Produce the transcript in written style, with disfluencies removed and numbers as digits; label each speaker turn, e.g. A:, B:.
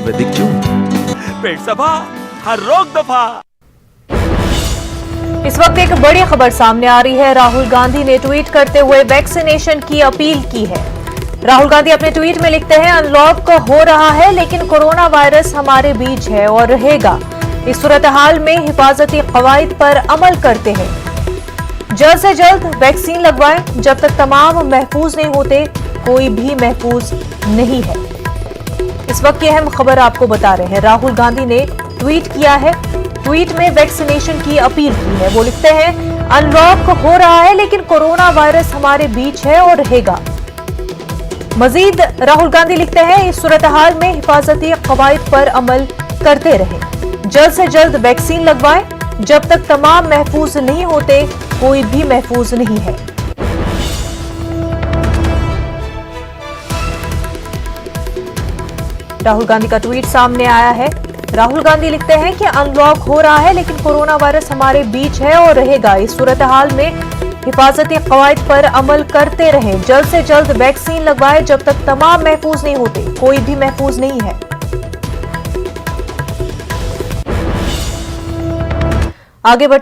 A: आयुर्वेदिक जून। पेट सफा, हर रोग दफा।
B: इस वक्त एक बड़ी खबर सामने आ रही है। राहुल गांधी ने ट्वीट करते हुए वैक्सीनेशन की अपील की है। राहुल गांधी अपने ट्वीट में लिखते हैं, अनलॉक हो रहा है लेकिन कोरोना वायरस हमारे बीच है और रहेगा। इस सूरत हाल में हिफाजती कवायद पर अमल करते हैं। जल्द से जल्द वैक्सीन लगवाएं। जब तक तमाम महफूज नहीं होते, कोई भी महफूज नहीं है। इस वक्त की अहम खबर आपको बता रहे हैं। राहुल गांधी ने ट्वीट किया है। ट्वीट में वैक्सीनेशन की अपील की है। वो लिखते हैं, अनलॉक हो रहा है लेकिन कोरोना वायरस हमारे बीच है और रहेगा। मजीद राहुल गांधी लिखते हैं, इस सूरत हाल में हिफाजती कवायद पर अमल करते रहें। जल्द से जल्द वैक्सीन लगवाएं। जब तक तमाम महफूज नहीं होते, कोई भी महफूज नहीं है। राहुल गांधी का ट्वीट सामने आया है। राहुल गांधी लिखते हैं कि अनलॉक हो रहा है लेकिन कोरोना वायरस हमारे बीच है और रहेगा। इस सूरत हाल में हिफाजती कवायद पर अमल करते रहें। जल्द से जल्द वैक्सीन लगवाएं। जब तक तमाम महफूज नहीं होते, कोई भी महफूज नहीं है। आगे बढ़ते